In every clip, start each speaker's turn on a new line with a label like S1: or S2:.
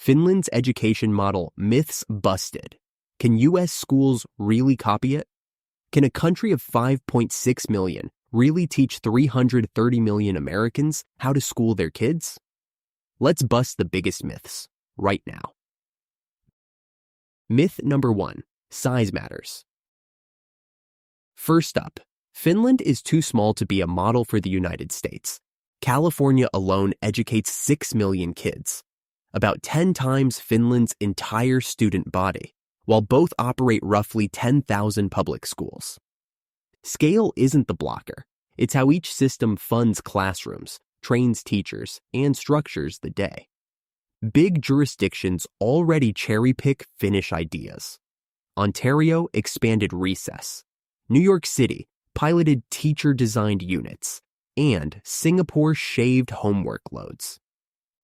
S1: Finland's education model myths busted. Can U.S. schools really copy it? Can a country of 5.6 million really teach 330 million Americans how to school their kids? Let's bust the biggest myths right now. Myth number 1, size matters. First up, Finland is too small to be a model for the United States. California alone educates 6 million kids, about 10 times Finland's entire student body, while both operate roughly 10,000 public schools. Scale isn't the blocker. It's how each system funds classrooms, trains teachers, and structures the day. Big jurisdictions already cherry-pick Finnish ideas. Ontario expanded recess. New York City piloted teacher-designed units, and Singapore shaved homework loads.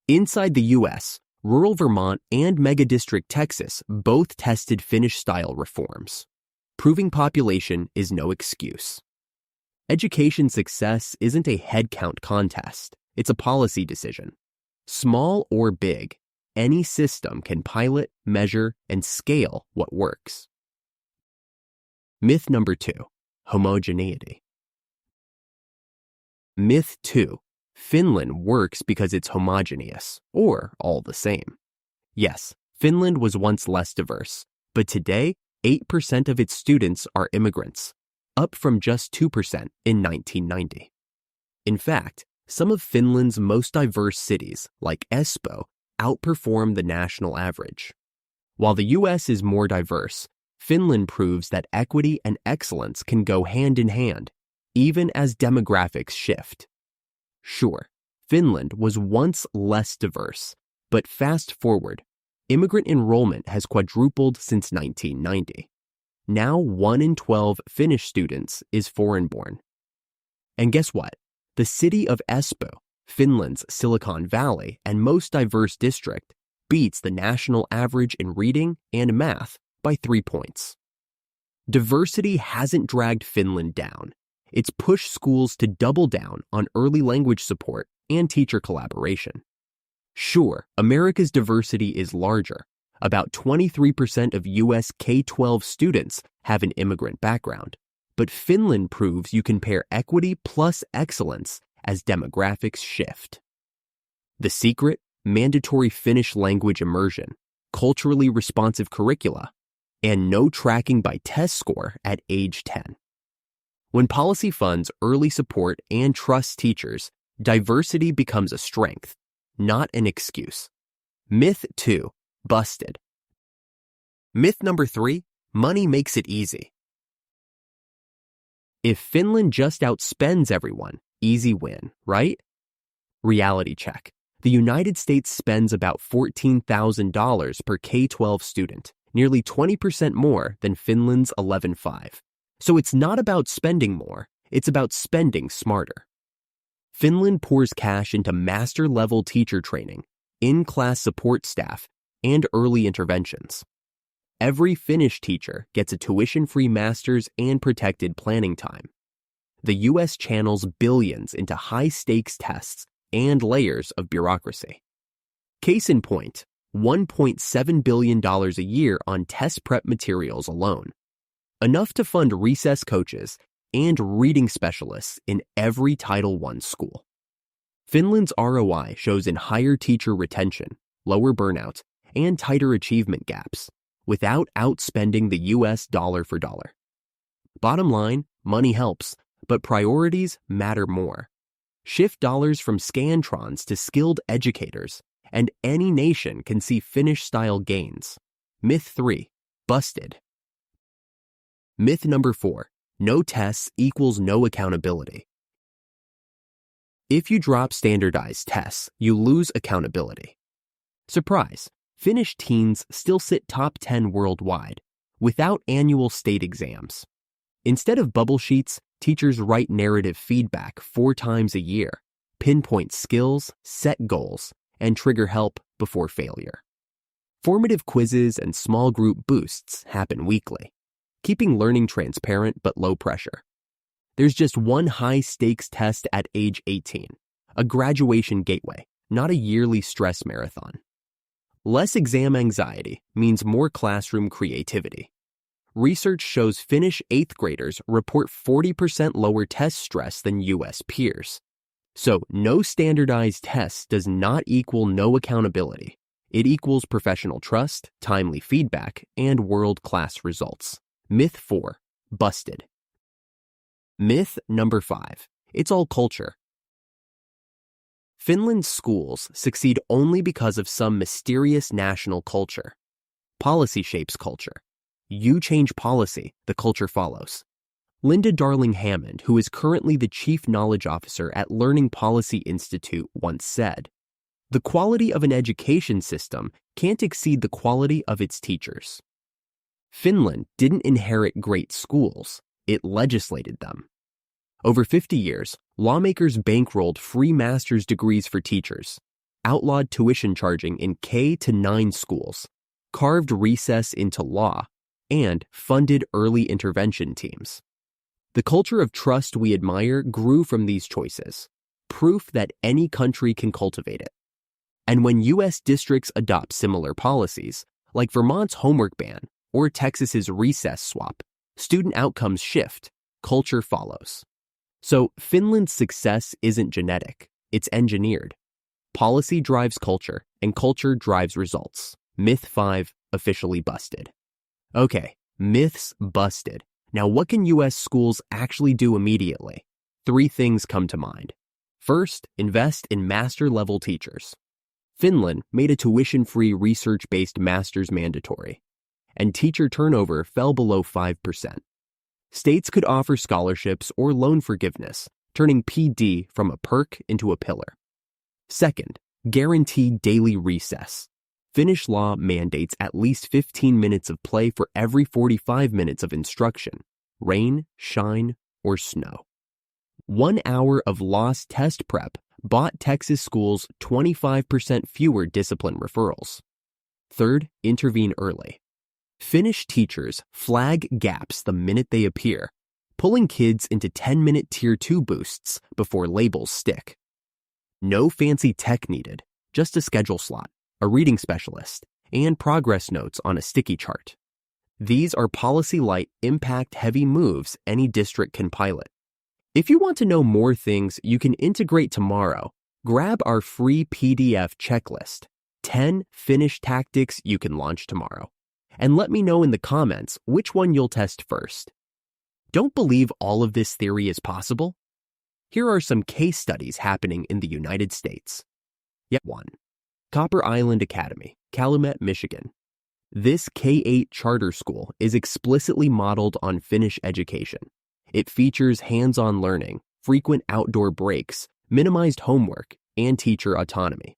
S1: Inside the U.S., rural Vermont and megadistrict Texas both tested Finnish-style reforms. Proving population is no excuse. Education success isn't a headcount contest. It's a policy decision. Small or big, any system can pilot, measure, and scale what works. Myth number 2, homogeneity. Myth 2, Finland works because it's homogeneous, or all the same. Yes, Finland was once less diverse, but today, 8% of its students are immigrants, up from just 2% in 1990. In fact, some of Finland's most diverse cities, like Espoo, outperform the national average. While the U.S. is more diverse, Finland proves that equity and excellence can go hand in hand, even as demographics shift. Sure, Finland was once less diverse, but fast forward, immigrant enrollment has quadrupled since 1990. Now 1 in 12 Finnish students is foreign-born. And guess what? The city of Espoo, Finland's Silicon Valley and most diverse district, beats the national average in reading and math by 3 points. Diversity hasn't dragged Finland down. It's pushed schools to double down on early language support and teacher collaboration. Sure, America's diversity is larger. About 23% of U.S. K-12 students have an immigrant background. But Finland proves you can pair equity plus excellence as demographics shift. The secret? Mandatory Finnish language immersion, culturally responsive curricula, and no tracking by test score at age 10. When policy funds early support and trusts teachers, diversity becomes a strength, not an excuse. Myth 2, busted. Myth number 3, money makes it easy. If Finland just outspends everyone, easy win, right? Reality check. The United States spends about $14,000 per K-12 student, nearly 20% more than Finland's 11.5. So it's not about spending more, it's about spending smarter. Finland pours cash into master-level teacher training, in-class support staff, and early interventions. Every Finnish teacher gets a tuition-free master's and protected planning time. The U.S. channels billions into high-stakes tests and layers of bureaucracy. Case in point, $1.7 billion a year on test prep materials alone. Enough to fund recess coaches and reading specialists in every Title I school. Finland's ROI shows in higher teacher retention, lower burnout, and tighter achievement gaps, without outspending the U.S. dollar for dollar. Bottom line, money helps, but priorities matter more. Shift dollars from scantrons to skilled educators, and any nation can see Finnish-style gains. Myth 3, busted. Myth number 4, no tests equals no accountability. If you drop standardized tests, you lose accountability. Surprise, Finnish teens still sit top 10 worldwide, without annual state exams. Instead of bubble sheets, teachers write narrative feedback 4 times a year, pinpoint skills, set goals, and trigger help before failure. Formative quizzes and small group boosts happen weekly, keeping learning transparent but low pressure. There's just one high-stakes test at age 18, a graduation gateway, not a yearly stress marathon. Less exam anxiety means more classroom creativity. Research shows Finnish 8th graders report 40% lower test stress than U.S. peers. So, no standardized tests does not equal no accountability. It equals professional trust, timely feedback, and world-class results. Myth 4. Busted. Myth number 5. It's all culture. Finland's schools succeed only because of some mysterious national culture. Policy shapes culture. You change policy, the culture follows. Linda Darling-Hammond, who is currently the Chief Knowledge Officer at Learning Policy Institute, once said, "The quality of an education system can't exceed the quality of its teachers." Finland didn't inherit great schools, it legislated them. Over 50 years, lawmakers bankrolled free master's degrees for teachers, outlawed tuition charging in K-9 schools, carved recess into law, and funded early intervention teams. The culture of trust we admire grew from these choices, proof that any country can cultivate it. And when U.S. districts adopt similar policies, like Vermont's homework ban or Texas's recess swap, student outcomes shift, culture follows. So Finland's success isn't genetic, it's engineered. Policy drives culture, and culture drives results. Myth 5, officially busted. Okay, myths busted. Now what can U.S. schools actually do immediately? 3 things come to mind. First, invest in master-level teachers. Finland made a tuition-free research-based master's mandatory, and teacher turnover fell below 5%. States could offer scholarships or loan forgiveness, turning PD from a perk into a pillar. Second, guarantee daily recess. Finnish law mandates at least 15 minutes of play for every 45 minutes of instruction, rain, shine, or snow. 1 hour of lost test prep bought Texas schools 25% fewer discipline referrals. Third, intervene early. Finnish teachers flag gaps the minute they appear, pulling kids into 10-minute Tier 2 boosts before labels stick. No fancy tech needed, just a schedule slot, a reading specialist, and progress notes on a sticky chart. These are policy-light, impact-heavy moves any district can pilot. If you want to know more things you can integrate tomorrow, grab our free PDF checklist, 10 Finnish tactics you can launch tomorrow. And let me know in the comments which one you'll test first. Don't believe all of this theory is possible? Here are some case studies happening in the United States. Yet 1. Copper Island Academy, Calumet, Michigan. This K-8 charter school is explicitly modeled on Finnish education. It features hands-on learning, frequent outdoor breaks, minimized homework, and teacher autonomy.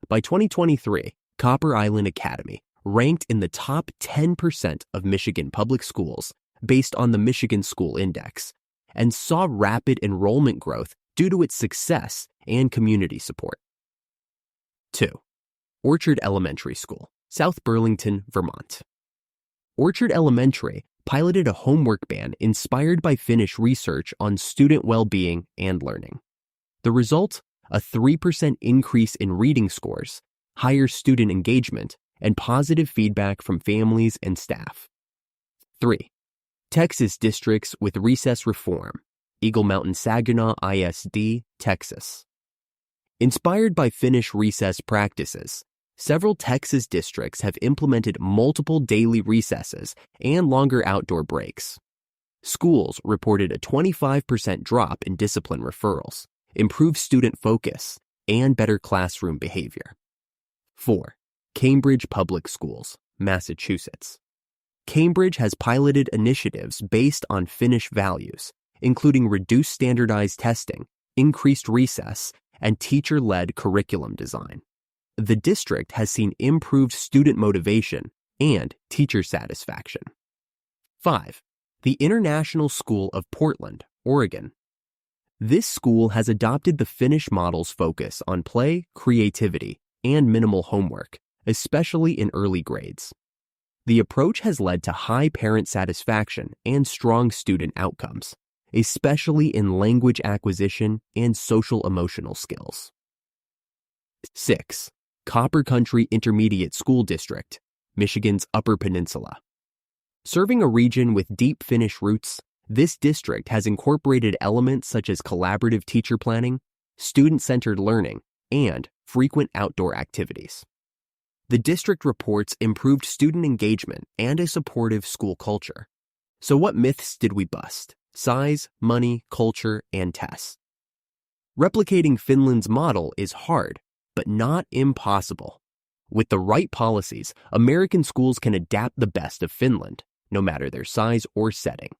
S1: By 2023, Copper Island Academy ranked in the top 10% of Michigan public schools based on the Michigan School Index, and saw rapid enrollment growth due to its success and community support. 2. Orchard Elementary School, South Burlington, Vermont. Orchard Elementary piloted a homework ban inspired by Finnish research on student well-being and learning. The result? A 3% increase in reading scores, higher student engagement, and positive feedback from families and staff. 3. Texas districts with recess reform, Eagle Mountain Saginaw ISD, Texas. Inspired by Finnish recess practices, several Texas districts have implemented multiple daily recesses and longer outdoor breaks. Schools reported a 25% drop in discipline referrals, improved student focus, and better classroom behavior. 4. Cambridge Public Schools, Massachusetts. Cambridge has piloted initiatives based on Finnish values, including reduced standardized testing, increased recess, and teacher-led curriculum design. The district has seen improved student motivation and teacher satisfaction. 5. The International School of Portland, Oregon. This school has adopted the Finnish model's focus on play, creativity, and minimal homework, especially in early grades. The approach has led to high parent satisfaction and strong student outcomes, especially in language acquisition and social-emotional skills. 6. Copper Country Intermediate School District, Michigan's Upper Peninsula. Serving a region with deep Finnish roots, this district has incorporated elements such as collaborative teacher planning, student-centered learning, and frequent outdoor activities. The district reports improved student engagement and a supportive school culture. So what myths did we bust? Size, money, culture, and tests. Replicating Finland's model is hard, but not impossible. With the right policies, American schools can adapt the best of Finland, no matter their size or setting.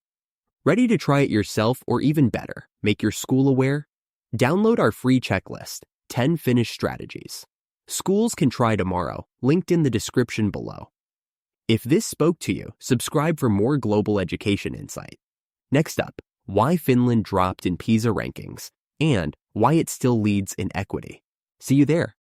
S1: Ready to try it yourself or even better, make your school aware? Download our free checklist, 10 Finnish Strategies. Schools can try tomorrow, linked in the description below. If this spoke to you, subscribe for more global education insight. Next up, why Finland dropped in PISA rankings and why it still leads in equity. See you there.